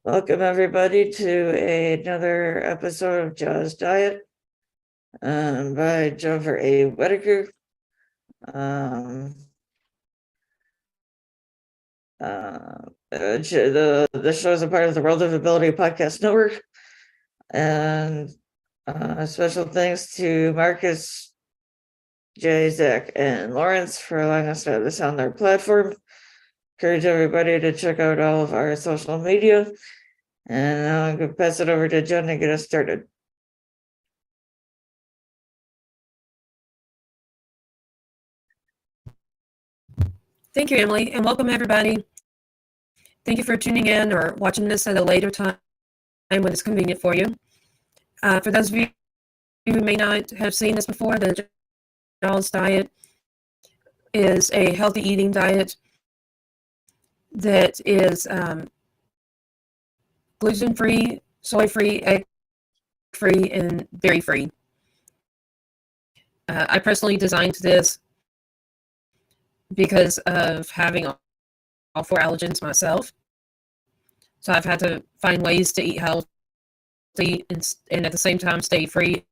Welcome everybody to another episode of Jaws Diet by Jennifer A. Whitaker. The show is a part of the World of Ability Podcast Network, and special thanks to Marcus, Jay, Zach, and Lawrence for allowing us to have this on their platform. Encourage everybody to check out all of our social media, and I'm going to pass it over to Jen to get us started. Thank you, Emily, and welcome everybody. Thank you for tuning in or watching this at a later time when it's convenient for you. For those of you who may not have seen this before, the Jaws diet is a healthy eating diet that is gluten-free, soy-free, egg-free, and dairy-free. I personally designed this because of having all 4 allergens myself. So I've had to find ways to eat healthy and at the same time stay free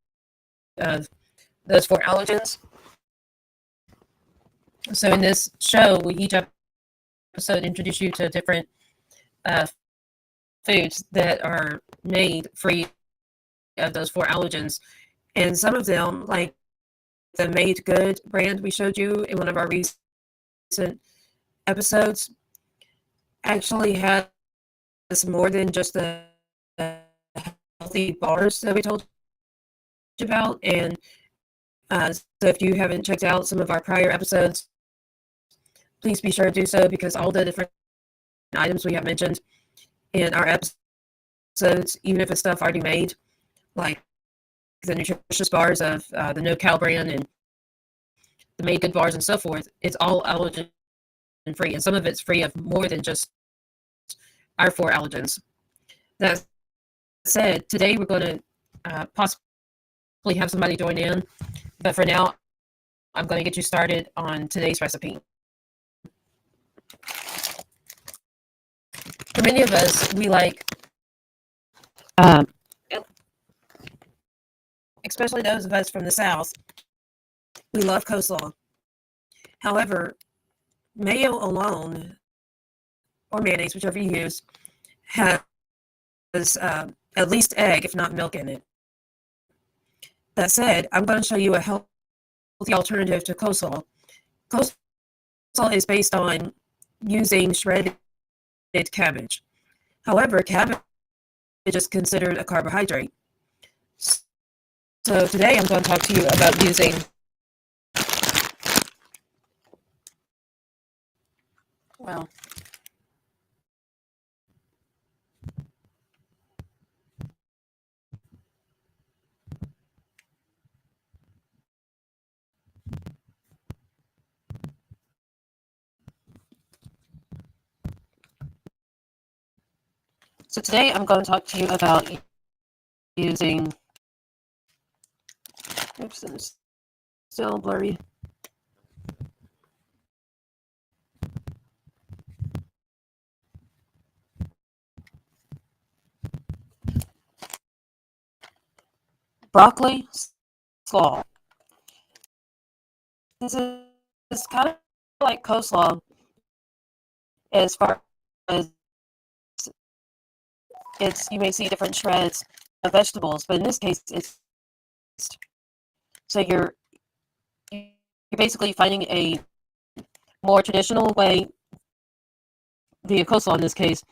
of those 4 allergens. So in this show, each episode introduce you to different foods that are made free of those 4 allergens. And some of them, like the Made Good brand we showed you in one of our recent episodes, actually has more than just the healthy bars that we told you about. And so if you haven't checked out some of our prior episodes, please be sure to do so, because all the different items we have mentioned in our episodes, even if it's stuff already made, like the nutritious bars of the No Cal brand and the Made Good bars and so forth, it's all allergen free, and some of it's free of more than just our 4 allergens. That said, today we're going to possibly have somebody join in, but for now, I'm going to get you started on today's recipe. For many of us, we like, especially those of us from the South, we love coleslaw. However, mayo alone, or mayonnaise, whichever you use, has at least egg, if not milk, in it. That said, I'm going to show you a healthy alternative to coleslaw. Coleslaw is based on using shredded cabbage. However, cabbage is considered a carbohydrate. So today I'm going to talk to you about using So today I'm going to talk to you about using, oops, it's still blurry. Broccoli slaw. This is kind of like coleslaw as far as you may see different shreds of vegetables, but in this case, it's so you're basically finding a more traditional way, via coleslaw in this case,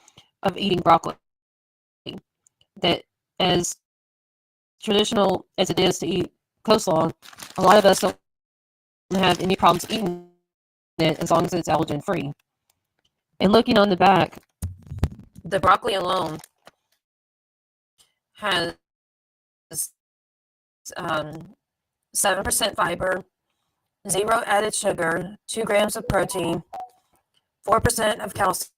of eating broccoli. That, as traditional as it is to eat coleslaw, a lot of us don't have any problems eating it as long as it's allergen free. And looking on the back, the broccoli alone has 7% fiber, 0 added sugar, 2 grams of protein, 4% of calcium,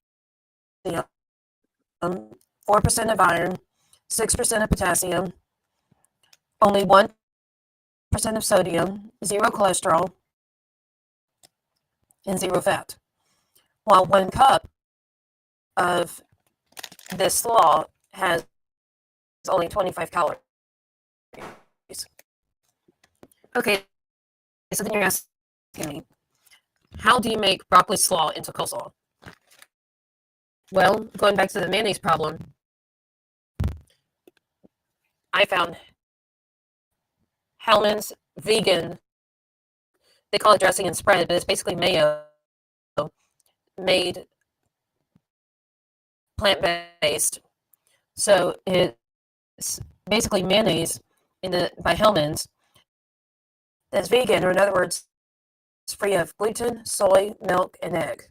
4% of iron, 6% of potassium, only 1% of sodium, 0 cholesterol, and 0 fat. While 1 cup of this slaw has only 25 calories. Okay, so then you're asking me, how do you make broccoli slaw into coleslaw? Well, going back to the mayonnaise problem, I found Hellmann's vegan, they call it dressing and spread, but it's basically mayo made plant-based. So it's basically mayonnaise by Hellmann's that's vegan, or in other words, it's free of gluten, soy, milk, and egg.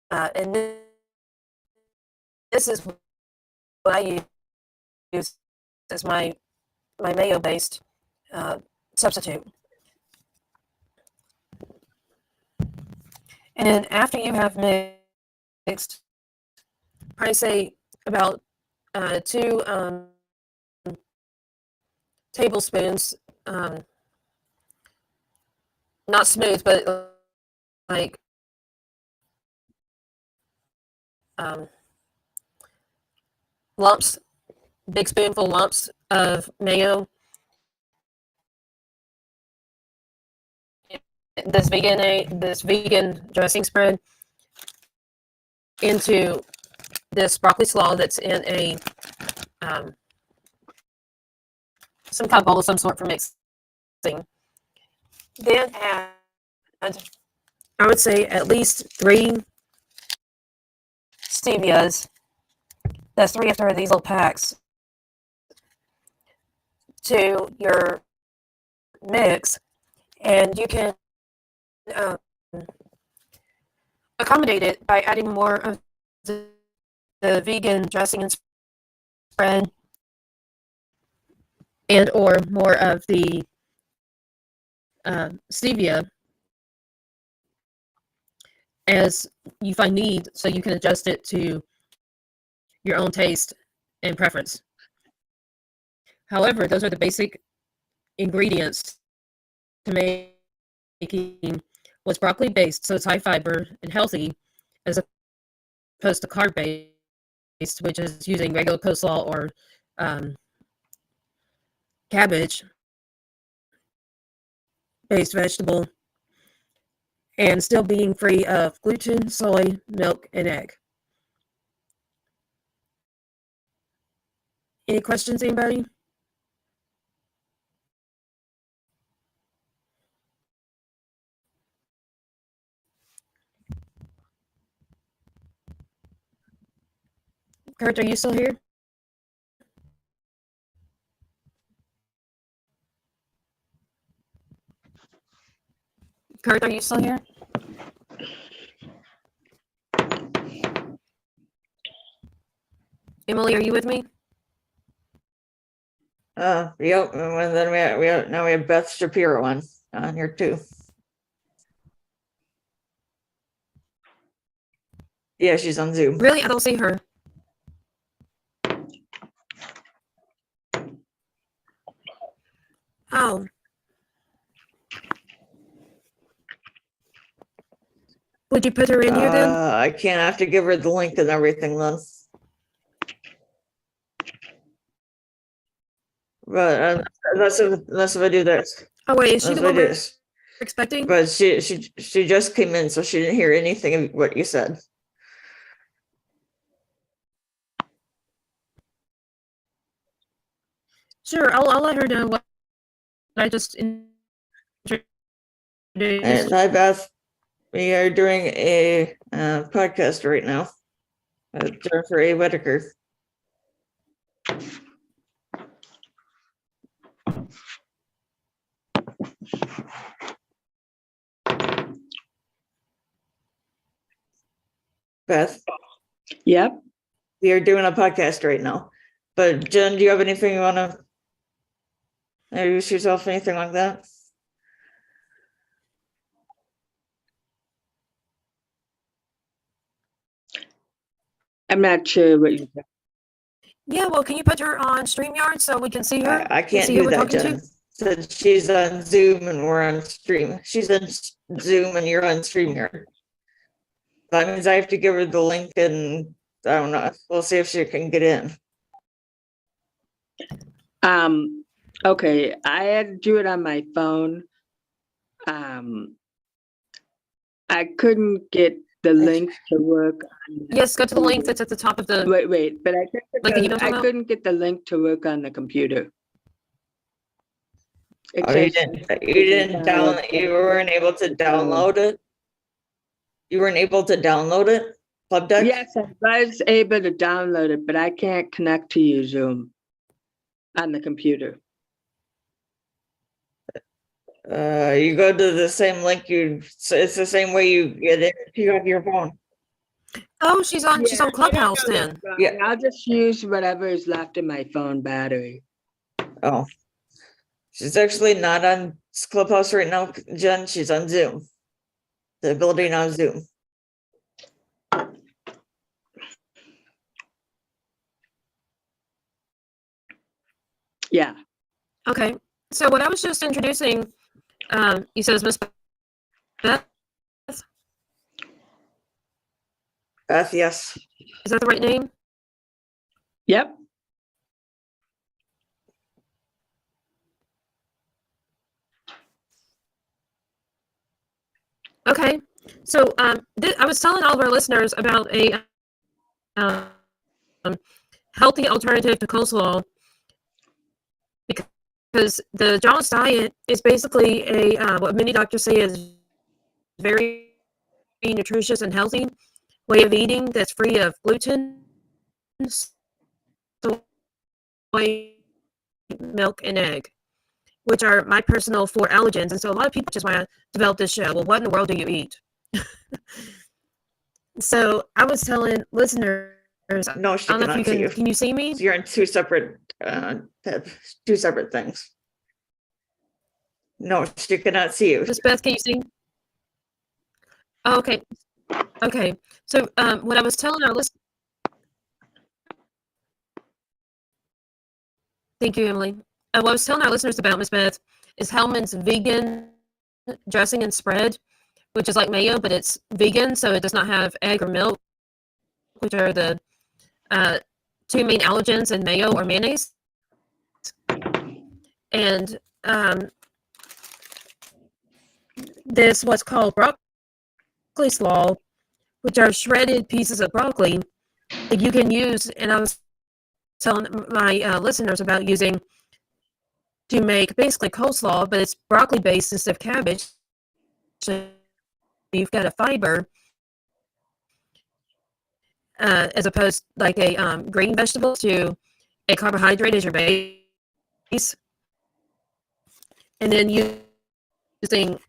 And this is what I use as my mayo-based substitute. And then after you have mixed, I say about 2 tablespoons, not smooth, but like lumps, big spoonful lumps of mayo. This vegan dressing spread into this broccoli slaw that's in a some kind of bowl of some sort for mixing. Then add, I would say, at least 3 stevias. That's 3 after these little packs to your mix, and you can accommodate it by adding more of the vegan dressing and spread, and or more of the stevia as you find need, so you can adjust it to your own taste and preference. However, those are the basic ingredients to making what's broccoli based, so it's high fiber and healthy, as opposed to carb based, which is using regular coleslaw or cabbage based vegetable, and still being free of gluten, soy, milk, and egg. Any questions, anybody? Kurt, are you still here? Kurt, are you still here? Emily, are you with me? Yep, and then we have Beth Shapiro on here too. Yeah, she's on Zoom. Really? I don't see her. Oh. Would you put her in here then? I can't. I have to give her the link and everything then. But unless if I do this. Oh wait, is she the one we're This. expecting? But she just came in, so she didn't hear anything of what you said. Sure, I'll let her know what I just introduced. And hi, Beth. We are doing a podcast right now with Jennifer A. Whitaker. Beth, Yep. we are doing a podcast right now. But Jen, do you have anything you want to introduce yourself, anything like that? I'm not sure what you Yeah, well, can you put her on StreamYard so we can see her? I can't see who do we're that, talking to? Jen. Said she's on Zoom and we're on stream. She's on Zoom and you're on StreamYard. That means I have to give her the link and I don't know. We'll see if she can get in. Okay, I had to do it on my phone. I couldn't get the link to work. Yes, go to the link that's at the top of the. Wait, but Like the email I about? couldn't get the link to work on the computer. It Oh, you says didn't download, you weren't able to download it? You weren't able to download it? Club Deck? Yes, I was able to download it, but I can't connect to you Zoom on the computer. You go to the same link it's the same way you get it if you have your phone. Oh, she's on Yeah, Clubhouse no, then. that's fine. Yeah. I'll just use whatever is left in my phone battery. Oh. She's actually not on Clubhouse right now, Jen. She's on Zoom. The ability on Zoom. Yeah. Okay. So what I was just introducing, you said is Miss Beth. Beth, yes. Is that the right name? Yep. Okay. So I was telling all of our listeners about a um, healthy alternative to coleslaw because the Jaws diet is basically a what many doctors say is very nutritious and healthy way of eating that's free of gluten, soy, milk, and egg, which are my personal 4 allergens. And so a lot of people just want to develop this show. Well, what in the world do you eat? So I was telling listeners, No, she I don't know if cannot you see you. can you see me? You're in two separate things. No, she cannot see you. Miss Beth, can you see? Oh, okay. Okay. So what I was telling our listeners, thank you, Emily. What I was telling our listeners about Miss Beth is Hellman's vegan dressing and spread, which is like mayo, but it's vegan, so it does not have egg or milk, which are the 2 main allergens in mayo or mayonnaise. And this what's called broccoli slaw, which are shredded pieces of broccoli that you can use. And I was telling my listeners about using to make basically coleslaw, but it's broccoli based instead of cabbage. So you've got a fiber as opposed like a green vegetable to a carbohydrate as your base, and then using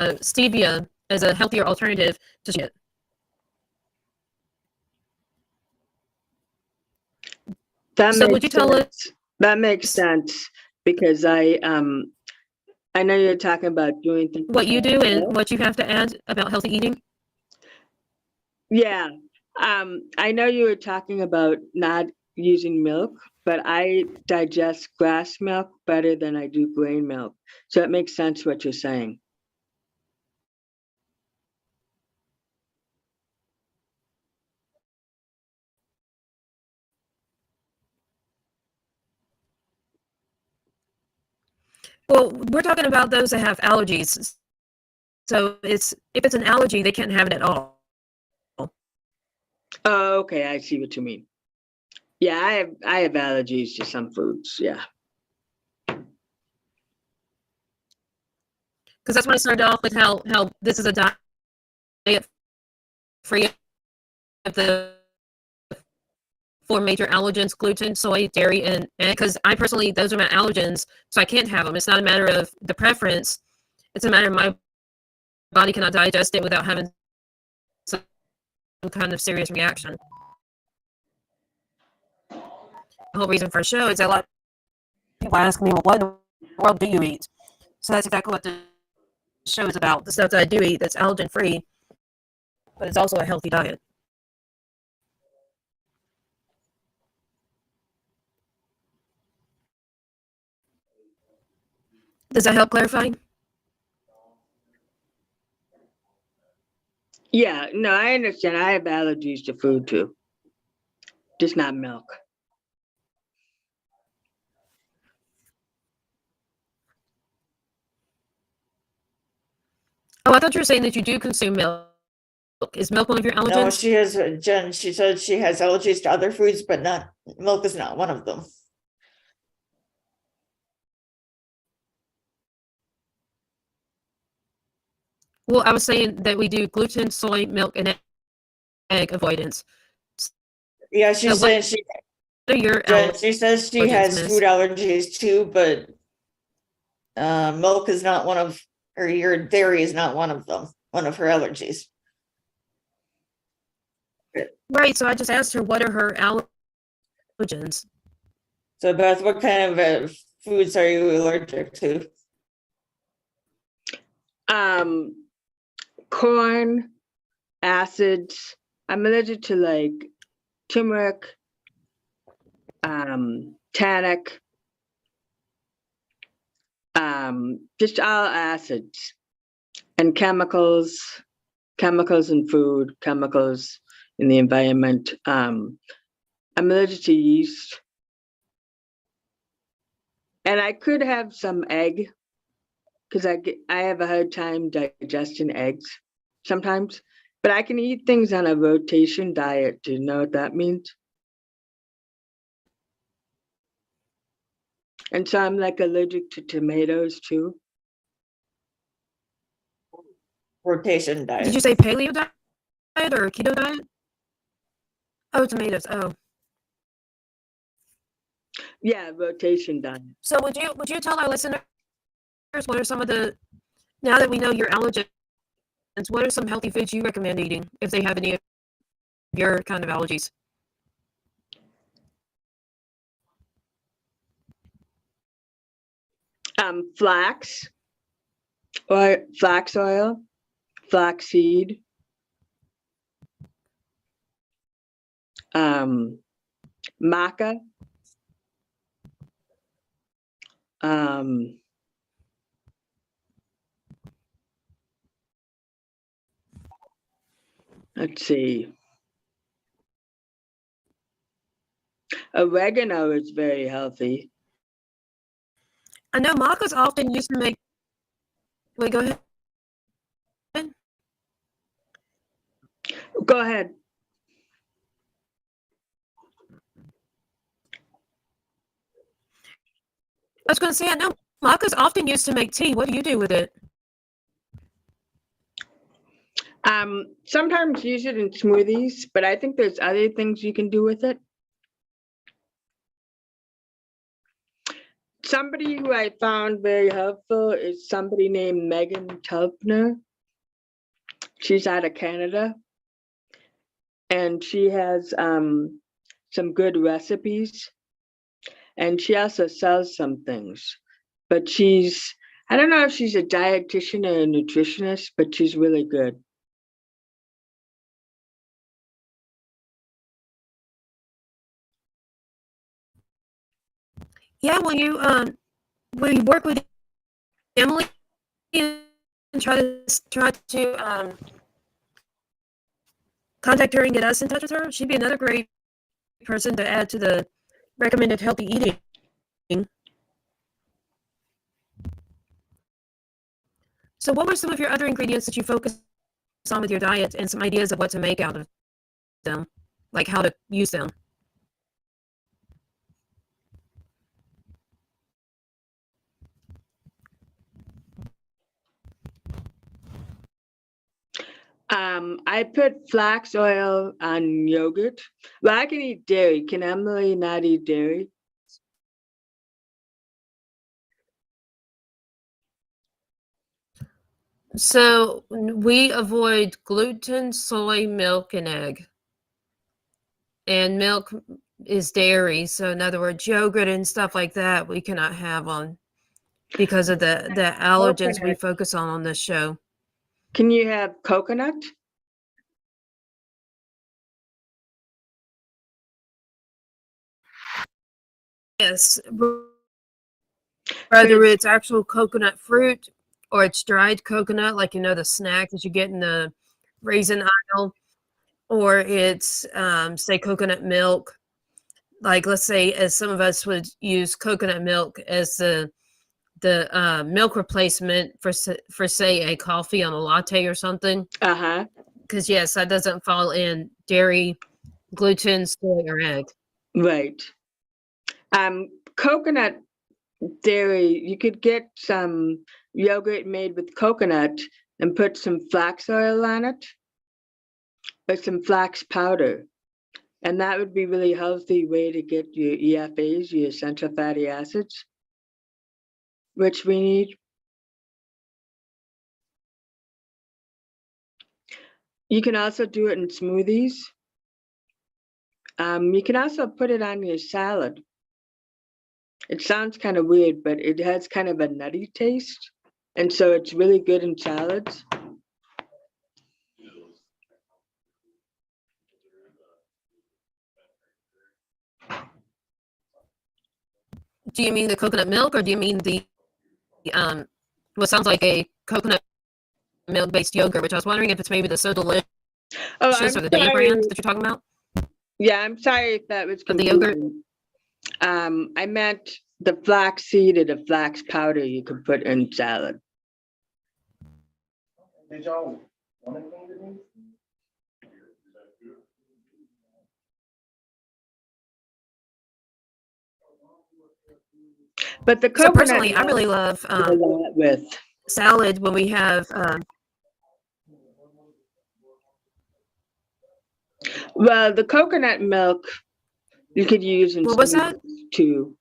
stevia as a healthier alternative to shit. So would you tell us? That makes sense because I know you're talking about doing things. What you do and what you have to add about healthy eating? Yeah. I know you were talking about not using milk, but I digest grass milk better than I do grain milk. So it makes sense what you're saying. Well, we're talking about those that have allergies. So if it's an allergy, they can't have it at all. Oh, okay. I see what you mean. Yeah, I have allergies to some foods. Yeah. Because that's when I started off with how this is a diet free of the 4 major allergens: gluten, soy, dairy, and egg. Because I personally, those are my allergens, so I can't have them. It's not a matter of the preference; it's a matter of my body cannot digest it without having some kind of serious reaction. The whole reason for a show is that a lot of people ask me, "Well, what in the world do you eat?" So that's exactly what the show is about. The stuff that I do eat that's allergen free, but it's also a healthy diet. Does that help clarify? Yeah, no, I understand. I have allergies to food too, just not milk. Oh, I thought you were saying that you do consume milk. Is milk one of your No, allergens? she has, Jen, she said she has allergies to other foods, but not, milk is not one of them. Well, I was saying that we do gluten, soy, milk, and egg avoidance. Yeah, she's So saying she, what are your Jen, she says she allergens, has miss? food allergies too, but milk is not one of, or your dairy is not one of them, one of her allergies. Right. So I just asked her what are her allergens. So Beth, what kind of foods are you allergic to? Corn, acids. I'm allergic to like turmeric, tannic, just all acids and chemicals in food, chemicals in the environment. I'm allergic to yeast. And I could have some egg because I have a hard time digesting eggs sometimes, but I can eat things on a rotation diet. Do you know what that means? And so I'm like allergic to tomatoes too. Rotation diet. Did you say paleo diet or keto diet? Oh, tomatoes. Oh, Yeah, rotation diet. so would you tell our listeners what are some of the, now that we know your allergens, what are some healthy foods you recommend eating if they have any of your kind of allergies? Flax or flax oil, flaxseed, maca, let's see. Oregano is very healthy. I know maca's often used to make. Wait, go ahead. Go ahead. I was going to say, I know maca's often used to make tea. What do you do with it? Sometimes use it in smoothies, but I think there's other things you can do with it. Somebody who I found very helpful is somebody named Megan Telpner. She's out of Canada. And she has some good recipes. And she also sells some things. But I don't know if she's a dietitian or a nutritionist, but she's really good. Yeah, will you work with Emily and try to contact her and get us in touch with her? She'd be another great person to add to the recommended healthy eating. So what were some of your other ingredients that you focused on with your diet and some ideas of what to make out of them, like how to use them? I put flax oil on yogurt. Well, I can eat dairy. Can Emily not eat dairy? So we avoid gluten, soy, milk, and egg. And milk is dairy, so in other words, yogurt and stuff like that we cannot have on because of the allergens we focus on this show. Can you have coconut? Yes, whether it's actual coconut fruit or it's dried coconut, like the snack that you get in the raisin oil, or it's say coconut milk. Like let's say, as some of us would use coconut milk as the milk replacement for say a coffee on a latte or something. Uh-huh. Because yes, that doesn't fall in dairy, gluten, soy, or egg. Right. Coconut dairy, you could get some yogurt made with coconut and put some flax oil on it, or some flax powder. And that would be really healthy way to get your EFAs, your essential fatty acids, which we need. You can also do it in smoothies. You can also put it on your salad. It sounds kind of weird, but it has kind of a nutty taste. And so it's really good in salads. Do you mean the coconut milk, or do you mean the what sounds like a coconut milk based yogurt? Which I was wondering if it's maybe the So Delicious Oh, or I'm the Day sorry. brand that you're talking about. Yeah, I'm sorry if that was Of the yogurt? confusing. I meant the flax seed or the flax powder you can put in salad. Did y'all want anything to me? But the So coconut personally, I really love a lot with. salad when we have Well, the coconut milk you could use in what was that? smoothies too.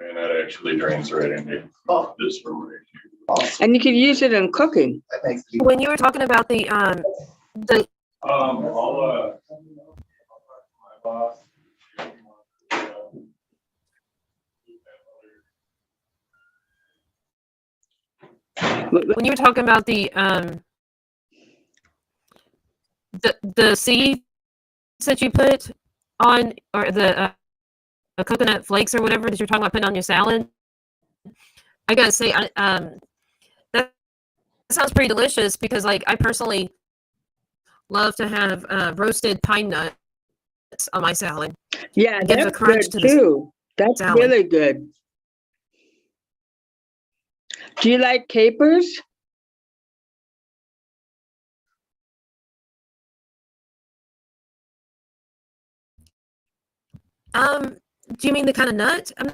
And that actually drains right into this room right here. And you could use it in cooking. That makes me. When you were talking about the I'll, my boss. when you were talking about the seeds that you put on, or the coconut flakes or whatever that you're talking about putting on your salad, I gotta say, that sounds pretty delicious, because like I personally love to have roasted pine nuts on my salad. Yeah, It gives a that's crunch good to the too. That's salad. really good. Do you like capers? Do you mean the kind of nut? I'm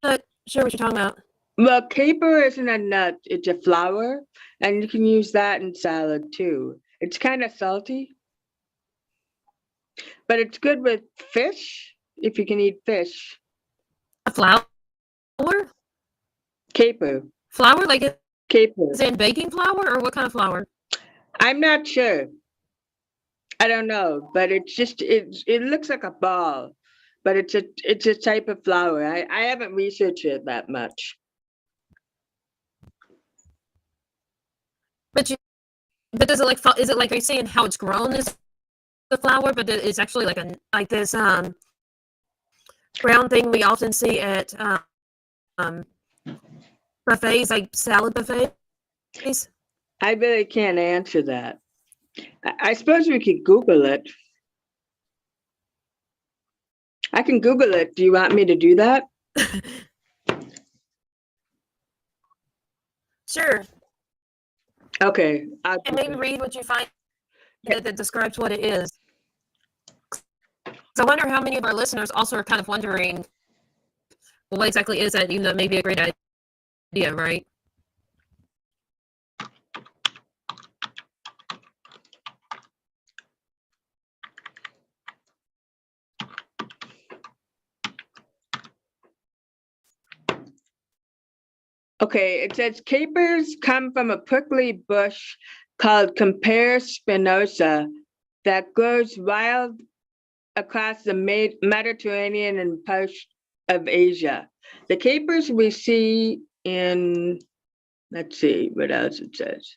not sure what you're talking about. Well, caper isn't a nut, it's a flower, and you can use that in salad too. It's kind of salty, but it's good with fish, if you can eat fish. A flour? Caper, Flour, like caper. is it in baking flour, or what kind of flour? I'm not sure. I don't know, but it's just, it looks like a ball, but it's a type of flour. I haven't researched it that much. But does it like is it like, are you saying how it's grown is the flour, but it's actually like this brown thing we often see at buffets, like salad buffets? I really can't answer that. I suppose we could Google it. I can Google it. Do you want me to do that? Sure. Okay. And maybe read what you find that describes what it is. So I wonder how many of our listeners also are kind of wondering, well, what exactly is that, even though it may be a great idea, right? Okay, it says capers come from a prickly bush called Campera spinosa that grows wild across the Mediterranean and parts of Asia. The capers we see in, let's see what else it says.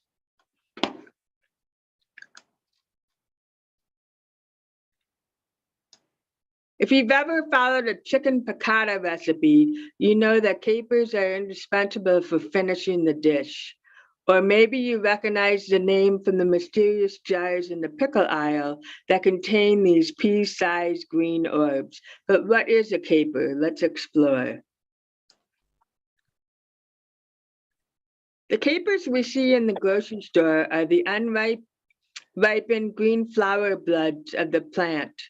If you've ever followed a chicken piccata recipe, you know that capers are indispensable for finishing the dish. Or maybe you recognize the name from the mysterious jars in the pickle aisle that contain these pea-sized green orbs. But what is a caper? Let's explore. The capers we see in the grocery store are the ripened green flower buds of the plant.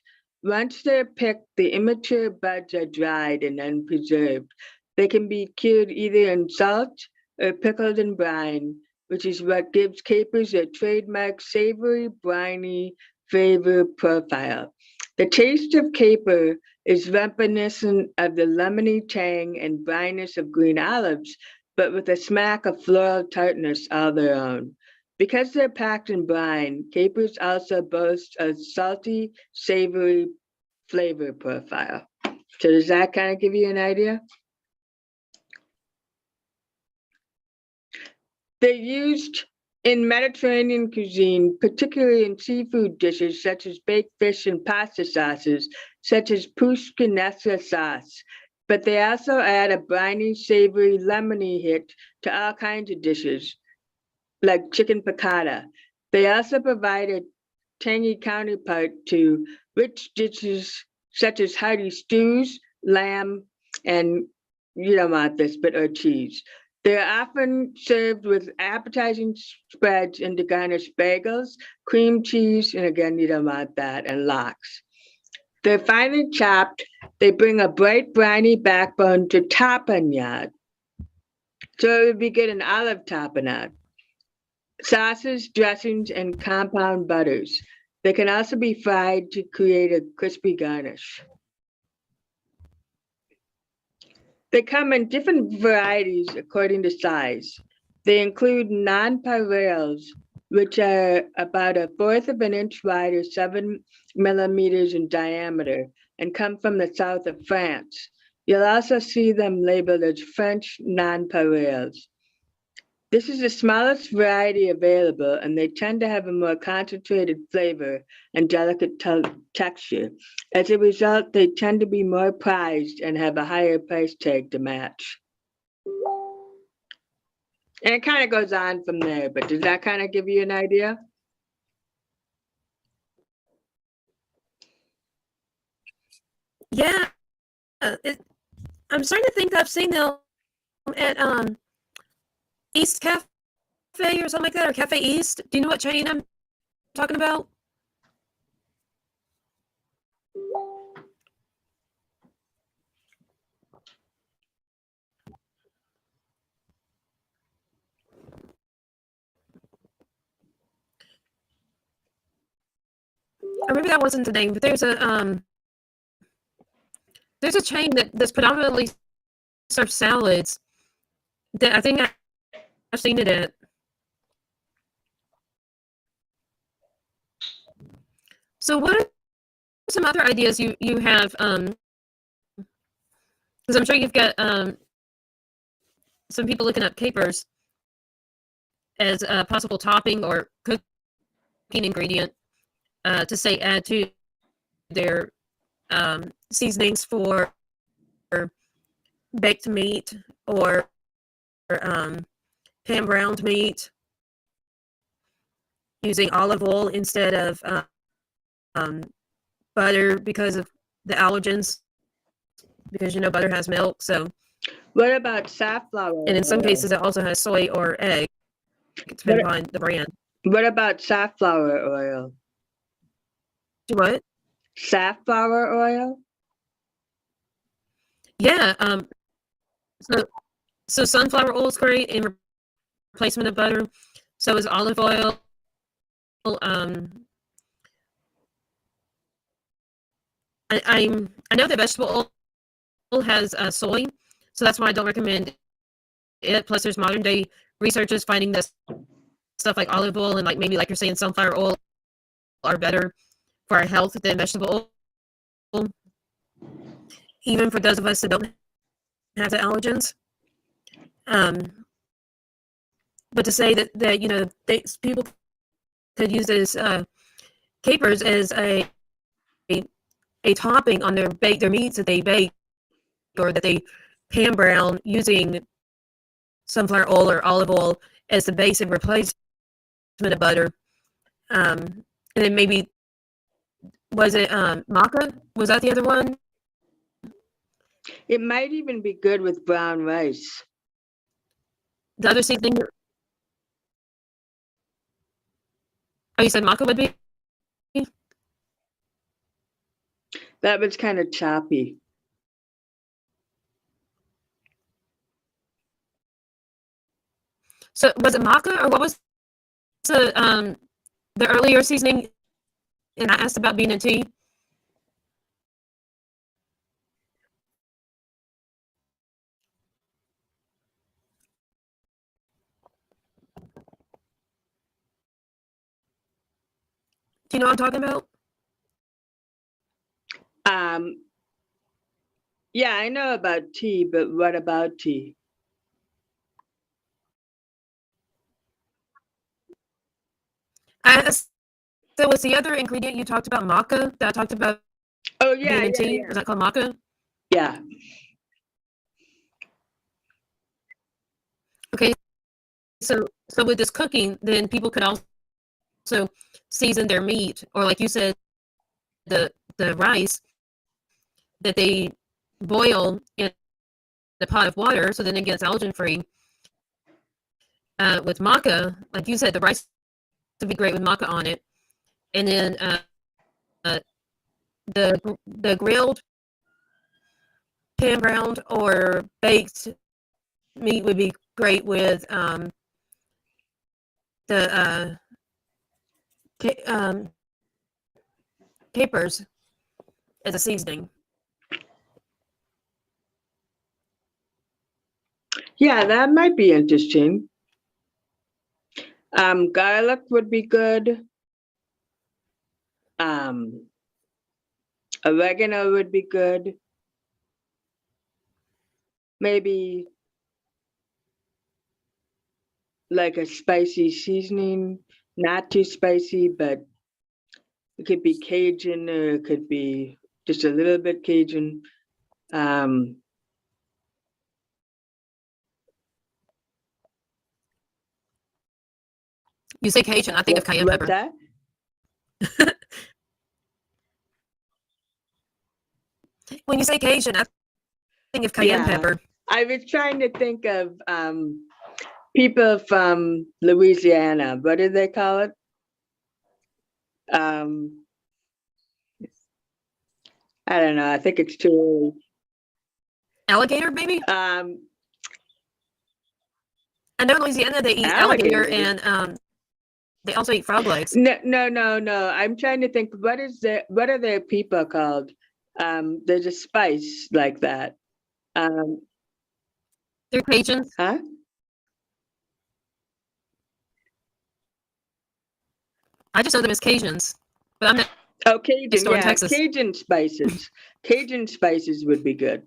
Once they're picked, the immature buds are dried and then preserved. They can be cured either in salt or pickled in brine, which is what gives capers their trademark savory, briny flavor profile. The taste of caper is reminiscent of the lemony tang and brininess of green olives, but with a smack of floral tartness all their own. Because they're packed in brine, capers also boast a salty, savory flavor profile. So does that kind of give you an idea? They're used in Mediterranean cuisine, particularly in seafood dishes such as baked fish and pasta sauces, such as puttanesca sauce. But they also add a briny, savory, lemony hit to all kinds of dishes, like chicken piccata. They also provide a tangy counterpart to rich dishes such as hearty stews, lamb, and you don't want this, but or cheese. They're often served with appetizing spreads and to garnish bagels, cream cheese, and again, you don't want that, and lox. They're finely chopped. They bring a bright, briny backbone to tapenade. So it would be good in olive tapenade. Sauces, dressings, and compound butters. They can also be fried to create a crispy garnish. They come in different varieties according to size. They include nonpareils, which are about 1/4 of an inch wide or 7 millimeters in diameter and come from the south of France. You'll also see them labeled as French nonpareils. This is the smallest variety available, and they tend to have a more concentrated flavor and delicate texture. As a result, they tend to be more prized and have a higher price tag to match. And it kind of goes on from there, but does that kind of give you an idea? Yeah, I'm starting to think I've seen them at East Cafe or something like that, or Cafe East. Do you know what chain I'm talking about? Or maybe that wasn't the name, but there's a chain that's predominantly serves salads that I think I've seen it at. So what are some other ideas you have? Because I'm sure you've got some people looking up capers as a possible topping or cooking ingredient to say add to their seasonings for baked meat or pan browned meat, using olive oil instead of butter because of the allergens, because butter has milk. So, What about safflower? and in some oil? cases, it also has soy or egg, depending on the brand. What about safflower oil? Do what? Safflower oil? Yeah. So sunflower oil is great in replacement of butter. So is olive oil. I know that vegetable oil has soy, so that's why I don't recommend it. Plus, there's modern day researchers finding this stuff like olive oil and maybe like you're saying sunflower oil are better for our health than vegetable oil, even for those of us that don't have the allergens. But to say that people could use this capers as a topping on their meats that they bake or that they pan brown using sunflower oil or olive oil, as the basic replacement of butter. And then maybe, was it maca? Was that the other one? It might even be good with brown rice. The other seasoning? Oh, you said maca would be? That was kind of choppy. So was it maca, or what was the earlier seasoning? And I asked about bean and tea. Do you know what I'm talking about? Yeah, I know about tea, but what about tea? So was the other ingredient you talked about maca that I talked about Oh bean yeah, and tea? yeah, Was that called maca? yeah. Okay. So with this cooking, then people could also season their meat, or like you said, the rice that they boil in a pot of water, so then it gets allergen free. With maca, like you said, the rice would be great with maca on it, and then the grilled, pan browned, or baked meat would be great with the capers as a seasoning. Yeah, that might be interesting. Garlic would be good. Oregano would be good. Maybe like a spicy seasoning, not too spicy, but it could be Cajun, or it could be just a little bit Cajun. You say Cajun, I think of cayenne What's pepper. that? When you say Cajun, I think of cayenne Yeah. pepper. I was trying to think of people from Louisiana. What do they call it? I don't know. I think it's too Alligator, maybe? early. I know in Louisiana they eat alligator, and they also eat frog legs. No. I'm trying to think. What are their people called? There's a spice like that. They're Cajuns. Huh? I just know them as Cajuns, but I'm not. Oh, Cajun. store in Yeah, Texas. Cajun spices. Cajun spices would be good.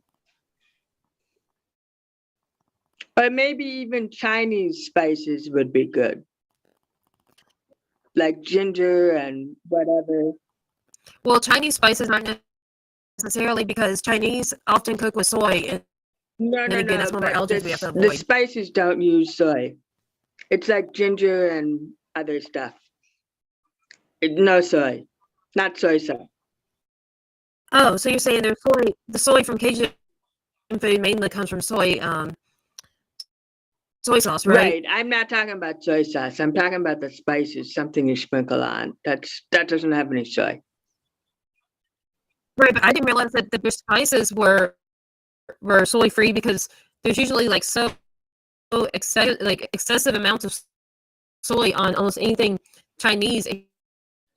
Or maybe even Chinese spices would be good. Like ginger and whatever. Well, Chinese spices aren't necessarily, because Chinese often cook with soy, and No, then again, that's one of our but allergens we have to the avoid. spices don't use soy. It's like ginger and other stuff. No soy. Not soy sauce. Oh, so you're saying there's soy? The soy from Cajun food mainly comes from soy sauce, right? Right. I'm not talking about soy sauce. I'm talking about the spices, something you sprinkle on. That doesn't have any soy. Right, but I didn't realize that the spices were soy free, because there's usually like excessive amounts of soy on almost anything Chinese, if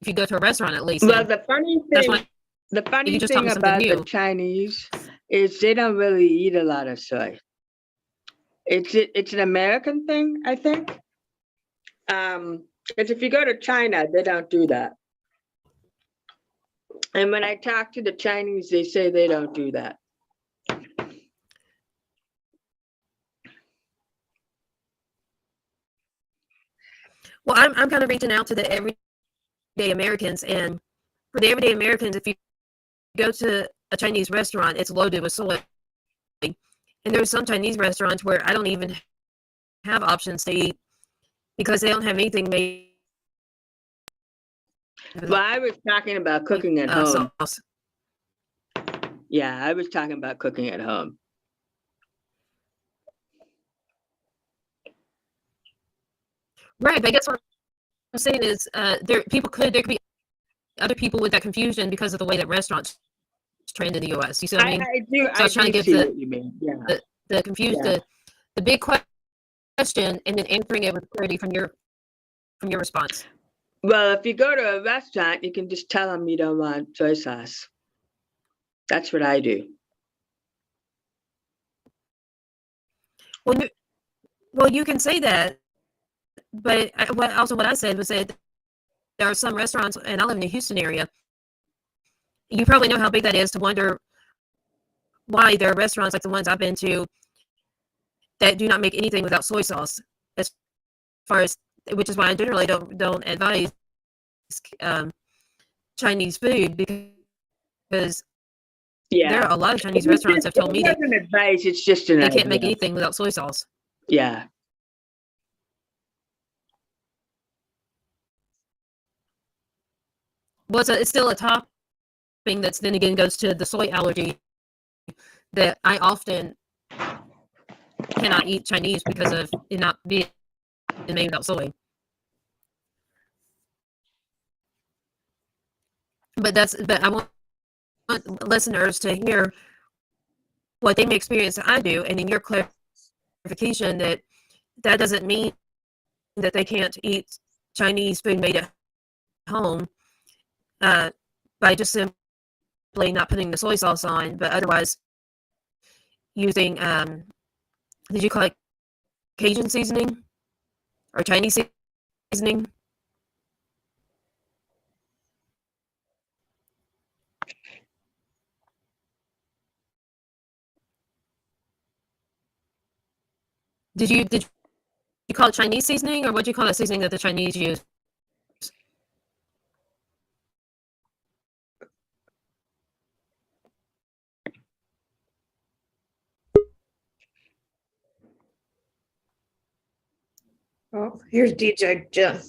you go to a restaurant at least. Well, And the funny that's thing, why you just taught me something about the new. Chinese is they don't really eat a lot of soy. It's an American thing, I think. Because if you go to China, they don't do that. And when I talk to the Chinese, they say they don't do that. Well, I'm kind of reaching out to the everyday Americans, and for the everyday Americans, if you go to a Chinese restaurant, it's loaded with soy. And there's some Chinese restaurants where I don't even have options to eat because they don't have anything made. with, Well, I was talking about cooking at home. sauce. Yeah, I was talking about cooking at home. Right, but I guess what I'm saying is, there could be other people with that confusion because of the way that restaurants trend in the U.S. You see what I mean? I I was trying to do give see the- what you mean. Yeah. The confused, Yeah. the big question, and then answering it with clarity from your response. Well, if you go to a restaurant, you can just tell them you don't want soy sauce. That's what I do. Well, you can say that, but what I said was that there are some restaurants, and I live in the Houston area. You probably know how big that is to wonder why there are restaurants like the ones I've been to that do not make anything without soy sauce. As far as, which is why I generally don't advise Chinese food, because Yeah. there are a lot of Chinese restaurants have told me It's that not an advice, it's just an they can't make idea. anything without soy sauce. Yeah. Well, it's still a topping that's then again goes to the soy allergy that I often cannot eat Chinese because of it not being made without soy. But I want listeners to hear what they may experience that I do, and in your clarification that doesn't mean that they can't eat Chinese food made at home by just simply not putting the soy sauce on, but otherwise using did you call it Cajun seasoning or Chinese seasoning? Did you call it Chinese seasoning, or what do you call that seasoning that the Chinese use? Oh, here's DJ Jen.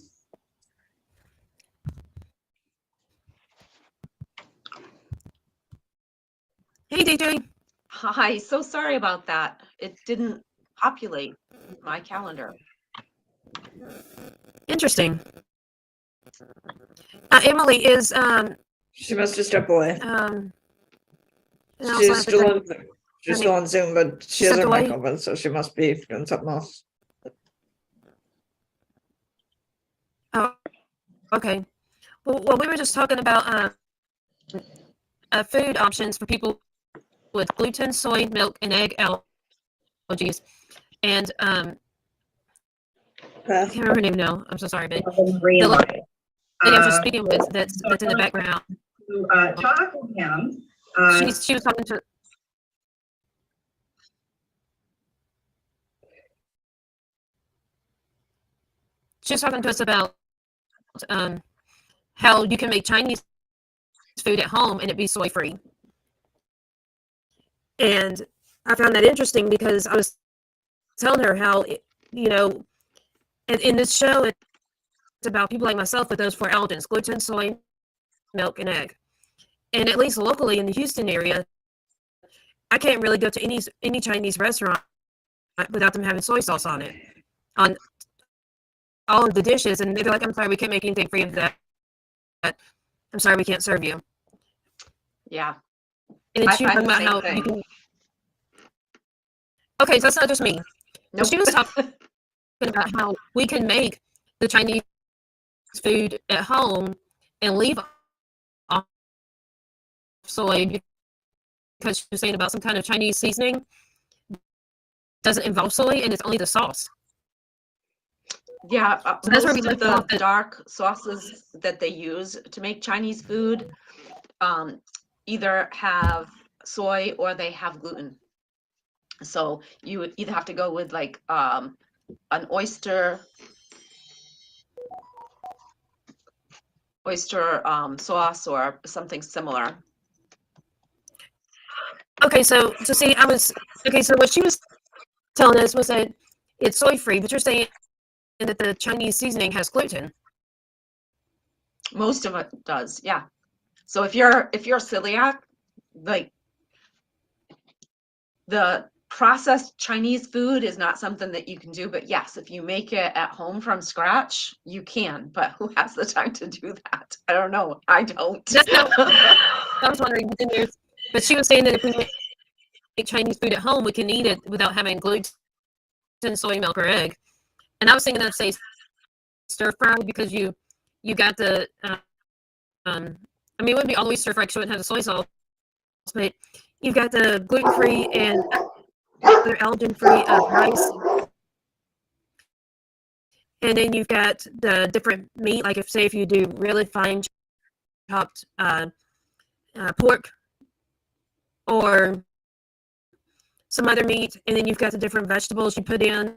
Hey, DJ. Hi, so sorry about that. It didn't populate my calendar. Interesting. Emily is She must have stepped away. and also I She's have to still check- on, she's still on Zoom, but she has her stepped mic away? open, so she must be doing something else. Oh, okay. Well, we were just talking about food options for people with gluten, soy, milk, and egg allergies. And I Beth? can't remember her name now. I'm so sorry, but Green the light. lady I was just speaking with that's in the background. Talk with him. She was talking to. She was talking to us about how you can make Chinese food at home and it'd be soy free. And I found that interesting because I was telling her how, in this show, it's about people like myself with those four allergens: gluten, soy, milk, and egg. And at least locally in the Houston area, I can't really go to any Chinese restaurant without them having soy sauce on it, on all of the dishes. And they're like, "I'm sorry, we can't make anything free of that. I'm sorry, we can't serve you." Yeah, And then I she was find talking the about same how you thing. can. Okay, so that's not just me. nope. She was talking about how we can make the Chinese food at home and leave off soy, because she was saying about some kind of Chinese seasoning doesn't involve soy and it's only the sauce. Yeah, So that's where we most of took off the the- dark sauces that they use to make Chinese food either have soy or they have gluten. So you would either have to go with like an oyster sauce or something similar. Okay, so see, so what she was telling us was that it's soy free, but you're saying that the Chinese seasoning has gluten. Most of it does, yeah. So if you're celiac, like the processed Chinese food is not something that you can do, but yes, if you make it at home from scratch, you can, but who has the time to do that? I don't know. I don't. That's not- I was wondering, but she was saying that if we make Chinese food at home, we can eat it without having gluten, soy milk, or egg. And I was thinking of, say, stir fry, because you got the I mean, it wouldn't be all the way stir fry because you wouldn't have the soy sauce, but you've got the gluten free and other allergen free rice, and then you've got the different meat. Like if you do really fine chopped pork or some other meat, and then you've got the different vegetables you put in,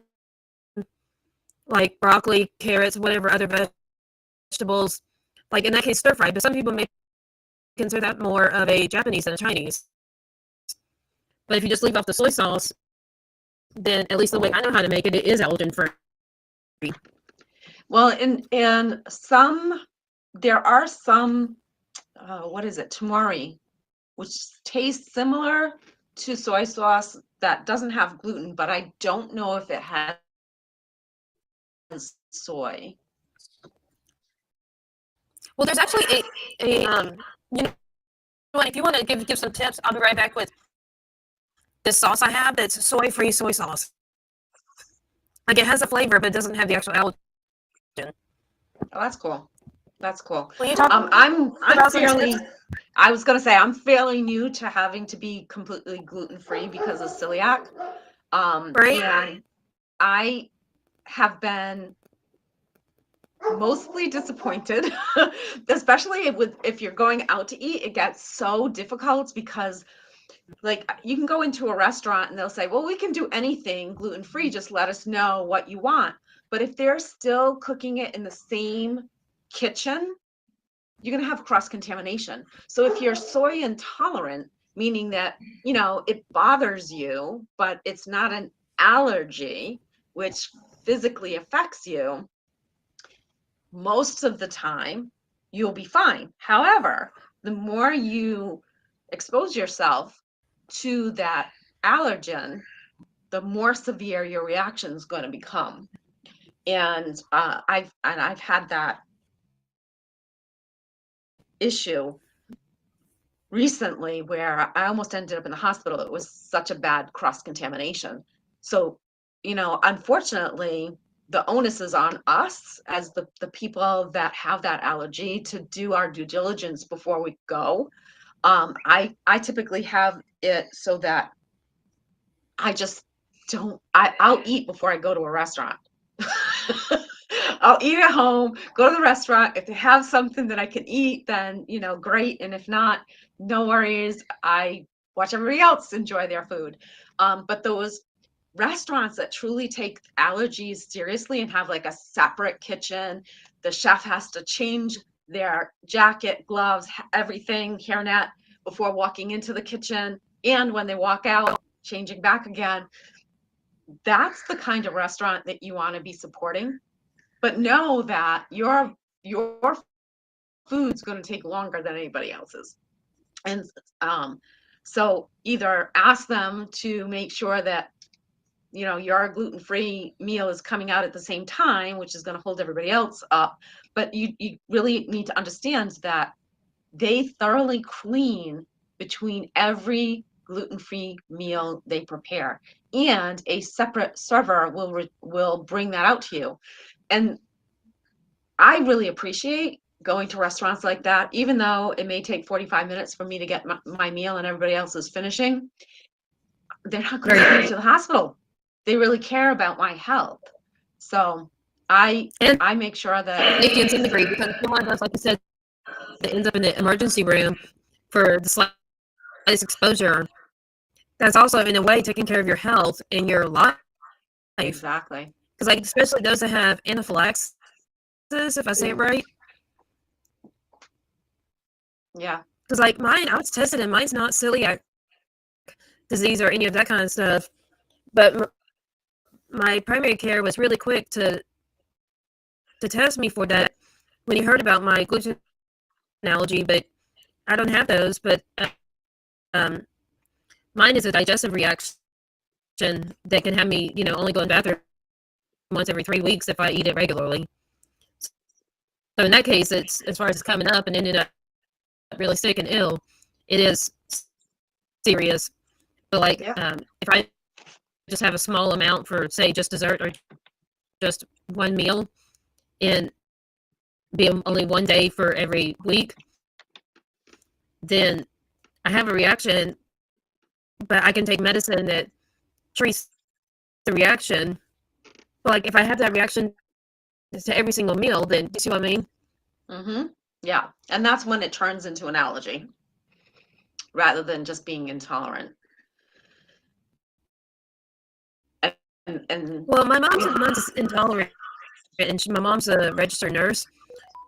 like broccoli, carrots, whatever other vegetables. Like in that case, stir fry. But some people may consider that more of a Japanese than a Chinese. But if you just leave off the soy sauce, then at least the way I know how to make it, it is allergen free. Well, and there are some, what is it, tamari, which tastes similar to soy sauce that doesn't have gluten, but I don't know if it has soy. Well, there's actually a you know what, if you want to give some tips, I'll be right back with this sauce I have that's soy-free soy sauce. Like it has a flavor, but it doesn't have the actual allergen. Oh, that's cool. That's cool. When you talk I'm about some fairly, tips- I was gonna say, I'm fairly new to having to be completely gluten-free because of celiac. Right. And I have been mostly disappointed, especially if you're going out to eat. It gets so difficult because like you can go into a restaurant and they'll say, well, we can do anything gluten-free, just let us know what you want. But if they're still cooking it in the same kitchen, you're going to have cross-contamination. So if you're soy intolerant, meaning that, you know, it bothers you, but it's not an allergy, which physically affects you, most of the time you'll be fine. However, the more you expose yourself to that allergen, the more severe your reaction is going to become. And I've had that issue recently where I almost ended up in the hospital. It was such a bad cross contamination. So, you know, unfortunately, the onus is on us as the people that have that allergy to do our due diligence before we go. I typically have it so that I just I'll eat before I go to a restaurant. I'll eat at home, go to the restaurant. If they have something that I can eat, then, you know, great. And if not, no worries. I watch everybody else enjoy their food. But those restaurants that truly take allergies seriously and have like a separate kitchen, the chef has to change their jacket, gloves, everything, hairnet before walking into the kitchen. And when they walk out, changing back again. That's the kind of restaurant that you want to be supporting. But know that your food's going to take longer than anybody else's. And so either ask them to make sure that, you know, your gluten-free meal is coming out at the same time, which is going to hold everybody else up. But you really need to understand that they thoroughly clean between every gluten-free meal they prepare, and a separate server will bring that out to you. And I really appreciate going to restaurants like that, even though it may take 45 minutes for me to get my meal and everybody else is finishing. They're not going to send me to the hospital. They really care about my health. So I make sure that safety and some degree, because someone does, like you said, that ends up in the emergency room for the slightest exposure. That's also in a way taking care of your health and your life. exactly. Because like especially those that have anaphylaxis, if I say it right. Yeah. Because like mine, I was tested and mine's not celiac disease or any of that kind of stuff. But my primary care was really quick to to test me for that when he heard about my gluten allergy, but I don't have those. But mine is a digestive reaction that can have me, only go in the bathroom once every 3 weeks if I eat it regularly. So in that case, it's as far as it's coming up and ended up really sick and ill, it is serious. But like, Yeah. if I just have a small amount for, say, just dessert or just one meal, and be only one day for every week, then I have a reaction, but I can take medicine that treats the reaction. But like, if I have that reaction to every single meal, then you see what I mean? Mm-hmm. Yeah. And that's when it turns into an allergy rather than just being intolerant. And Well, my mom's intolerant, and my mom's a registered nurse,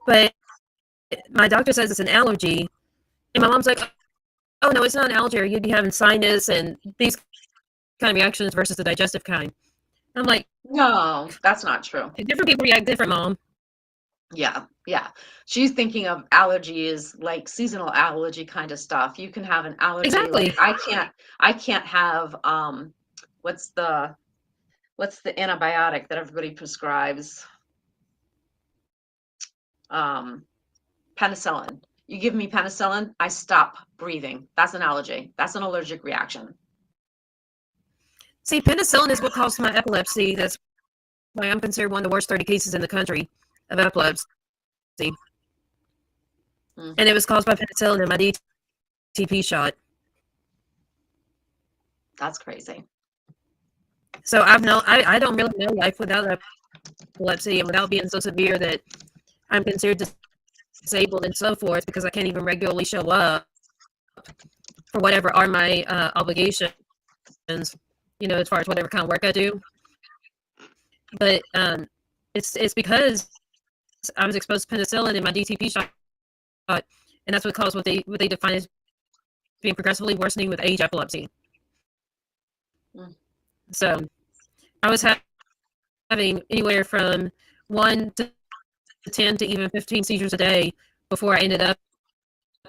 but my doctor says it's an allergy, and my mom's like, "Oh no, it's not an allergy. You'd be having sinus and these kind of reactions versus the digestive kind." I'm like, no, that's not true. different people react different, Mom. Yeah, yeah. She's thinking of allergies like seasonal allergy kind of stuff. You can have an allergy. Exactly. Like I can't have what's the antibiotic that everybody prescribes? Penicillin. You give me penicillin, I stop breathing. That's an allergy. That's an allergic reaction. See, penicillin is what caused my epilepsy. That's why I'm considered one of the worst 30 cases in the country of epilepsy. Mm. And it was caused by penicillin and my DTP shot. That's crazy. So I don't really know life without epilepsy and without being so severe that I'm considered disabled and so forth, because I can't even regularly show up for whatever are my obligations, as far as whatever kind of work I do. But it's because I was exposed to penicillin and my DTP shot, and that's what caused what they define as being progressively worsening with age epilepsy. Mm. So I was having anywhere from 1 to 10 to even 15 seizures a day before I ended up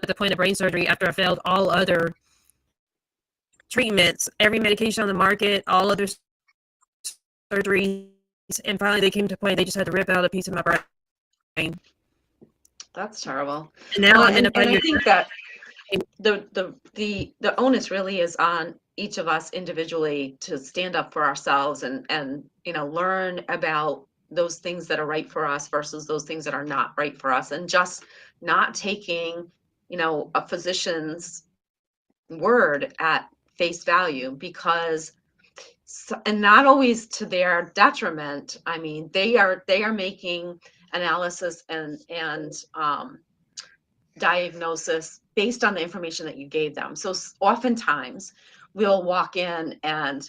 at the point of brain surgery after I failed all other treatments, every medication on the market, all other surgeries, and finally they came to a point they just had to rip out a piece of my brain. That's terrible. And now Well, I'm in a and I 5-year think that the onus really is on each of us individually to stand up for ourselves and learn about those things that are right for us versus those things that are not right for us, and just not taking a physician's word at face value, because and not always to their detriment. I mean, they are making analysis and diagnosis based on the information that you gave them. So oftentimes we'll walk in and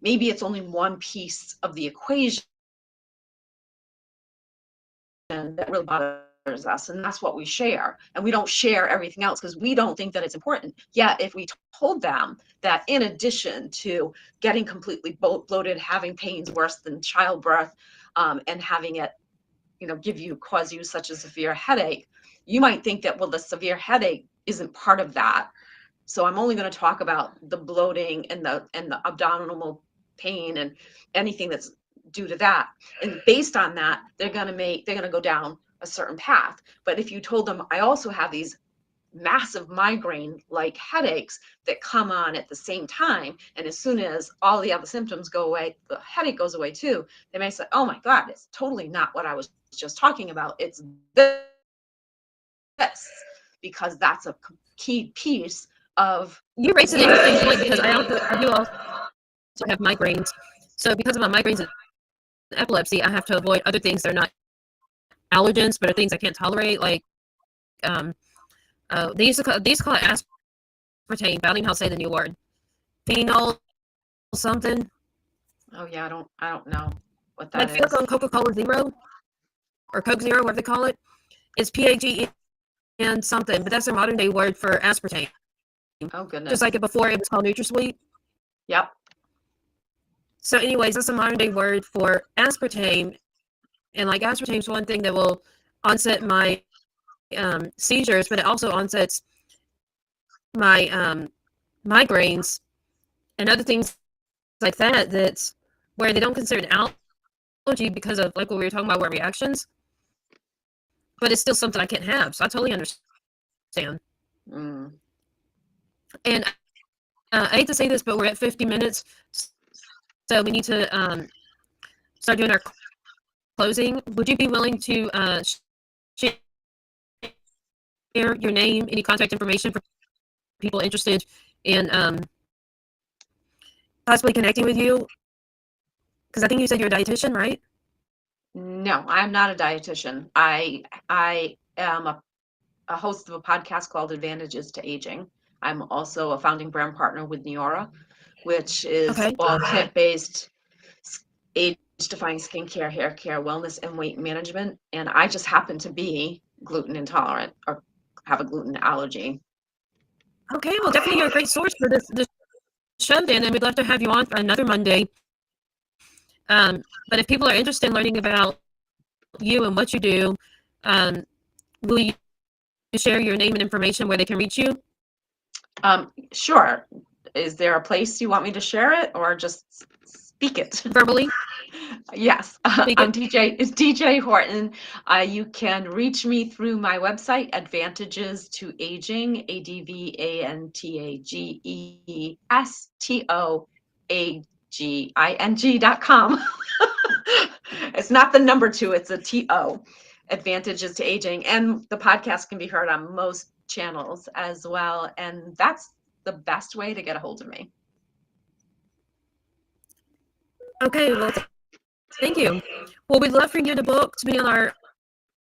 maybe it's only one piece of the equation that really bothers us, and that's what we share, and we don't share everything else because we don't think that it's important. Yet if we told them that in addition to getting completely bloated, having pains worse than childbirth, and having it cause you such a severe headache, you might think that, well, the severe headache isn't part of that, so I'm only going to talk about the bloating and the abdominal pain and anything that's due to that. And based on that, they're going to go down a certain path. But if you told them, I also have these massive migraine like headaches that come on at the same time, and as soon as all the other symptoms go away, the headache goes away too, they may say, oh my God, it's totally not what I was just talking about. It's this, because that's a key piece of. You raised an interesting point, because I do also have migraines. So because of my migraines and epilepsy, I have to avoid other things that are not allergens, but are things I can't tolerate. Like they used to call it aspartame. But I don't even know how to say the new word. Phenol something. Oh yeah, I don't know what that Like is. if you look on Coca-Cola Zero or Coke Zero, whatever they call it, it's PAGE and something, but that's a modern day word for aspartame. Oh goodness. Just like before it was called NutraSweet. Yep. So anyways, that's a modern day word for aspartame. And like aspartame's one thing that will onset my seizures, but it also onsets my migraines and other things like that. That's where they don't consider an allergy because of like what we were talking about, what reactions. But it's still something I can't have, so I totally understand. Mm. And I hate to say this, but we're at 50 minutes, so we need to start doing our closing. Would you be willing to share your name, any contact information for people interested in possibly connecting with you? Because I think you said you're a dietitian, right? No, I'm not a dietitian. I am a host of a podcast called Advantages to Aging. I'm also a founding brand partner with Neora, which is Okay. all plant-based age-defying skincare, hair care, wellness, and weight management. And I just happen to be gluten intolerant or have a gluten allergy. Okay, well, definitely you're a great source for this show, Dan, and we'd love to have you on for another Monday. But if people are interested in learning about you and what you do, will you share your name and information where they can reach you? Sure. Is there a place you want me to share it or just speak it? Verbally? Yes, Speak I'm it. It's DJ Horton. You can reach me through my website, Advantages to Aging, ADVANTAGESTOAGING.com. It's not the number 2, it's a TO, Advantages to Aging. And the podcast can be heard on most channels as well. And that's the best way to get a hold of me. Okay, well, thank you. Well, we'd love for you to book to be on our,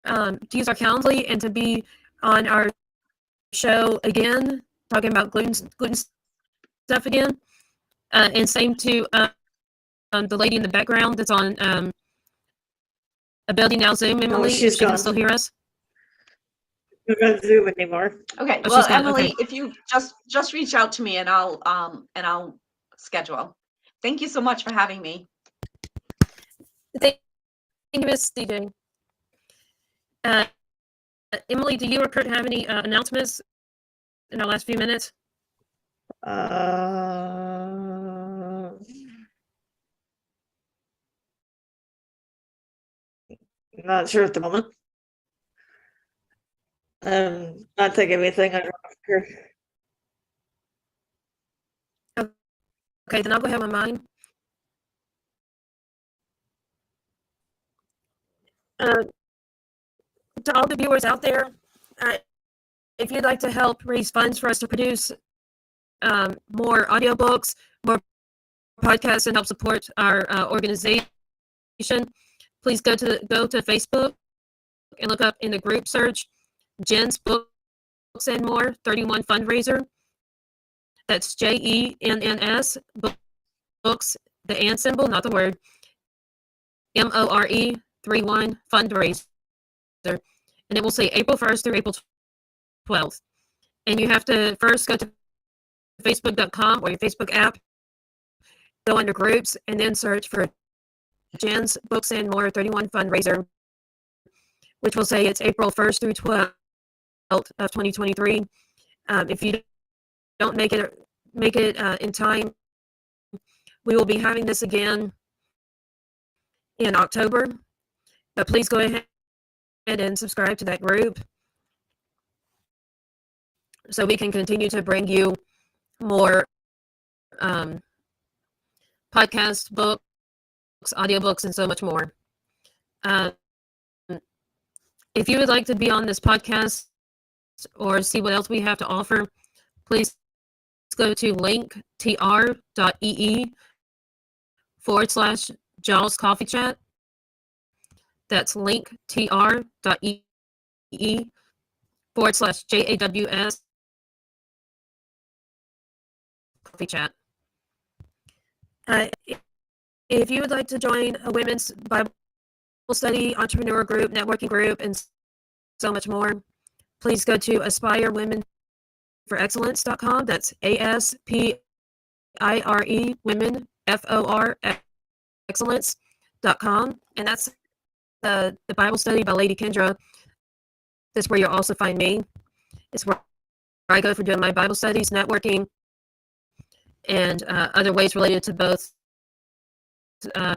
to use our Calendly and to be on our show again, talking about gluten stuff again. And same to the lady in the background that's on Ability Now Zoom, Emily, if she's she can gone. still hear us. We don't Zoom anymore. Okay, Oh, well, she's gone, Emily, okay. if you just reach out to me and I'll schedule. Thank you so much for having me. Thank you, Miss DJ. Emily, do you or Kurt have any announcements in our last few minutes? Not sure at the moment. Not thinking of anything. Okay, then I'll go ahead with mine. To all the viewers out there, if you'd like to help raise funds for us to produce more audiobooks, more podcasts, and help support our organization, please go to Facebook and look up in the group search Jen's Books and More 31 Fundraiser. That's JENNS books, the and symbol, not the word, MORE 31 Fundraiser. And it will say April 1st through April 12th. And you have to first go to facebook.com or your Facebook app, go under groups, and then search for Jen's Books and More 31 Fundraiser, which will say it's April 1st through 12th of 2023. If you don't make it in time, we will be having this again in October. But please go ahead and subscribe to that group so we can continue to bring you more podcasts, books, audiobooks, and so much more. If you would like to be on this podcast or see what else we have to offer, please go to linktr.ee/Jaws Coffee Chat. That's linktr.ee/JAWS Coffee Chat. If you would like to join a women's Bible study, entrepreneur group, networking group, and so much more, please go to aspirewomenforexcellence.com. That's ASPIRE women FOR excellence.com, and that's the Bible study by Lady Kendra. That's where you'll also find me. It's where I go for doing my Bible studies, networking, and other ways related to both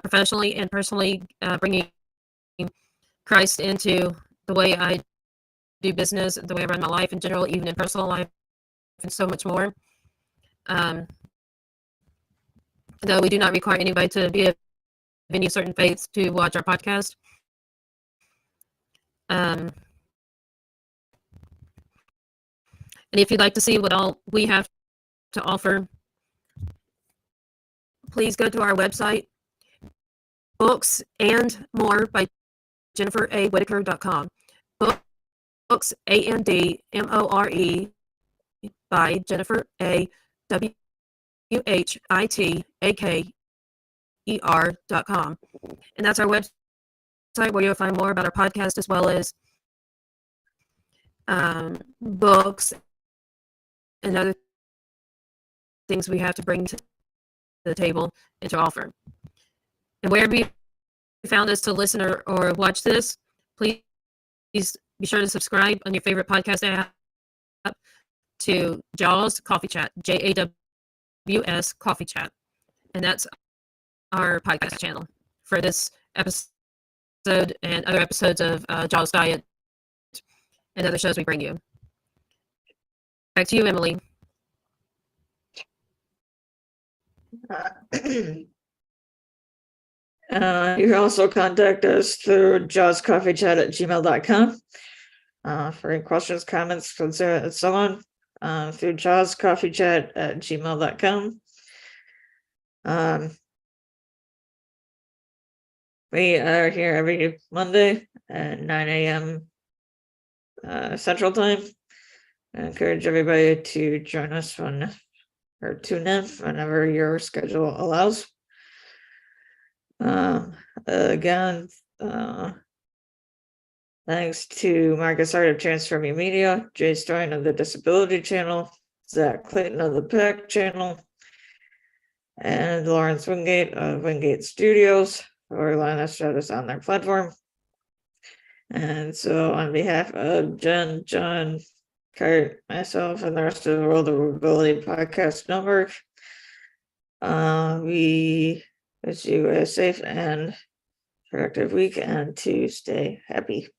professionally and personally, bringing Christ into the way I do business, the way I run my life in general, even in personal life, and so much more. Though we do not require anybody to be of any certain faith to watch our podcast. And if you'd like to see what all we have to offer, please go to our website, Books and More by JenniferAWhitaker.com. Books, ANDMORE by Jennifer A. WHITAKER.com. And that's our website where you'll find more about our podcast as well as books and other things we have to bring to the table and to offer. And wherever you found us to listen or watch this, please be sure to subscribe on your favorite podcast app to Jaws Coffee Chat, JAWS Coffee Chat. And that's our podcast channel for this episode and other episodes of Jaws Diet and other shows we bring you. Back to you, Emily. You can also contact us through jawscoffeechat@gmail.com for any questions, comments, concerns, and so on. Through jawscoffeechat@gmail.com. We are here every Monday at 9 a.m. Central Time. I encourage everybody to join us or tune in whenever your schedule allows. Again, thanks to Marcus Hart of Transforming Media, Jay Stein of the Disability Channel, Zach Clayton of the PAC Channel, and Lawrence Wingate of Wingate Studios for letting us show this on their platform. And so on behalf of Jen, John, Kurt, myself, and the rest of the World of Ability Podcast Network, we wish you a safe and productive week and to stay happy.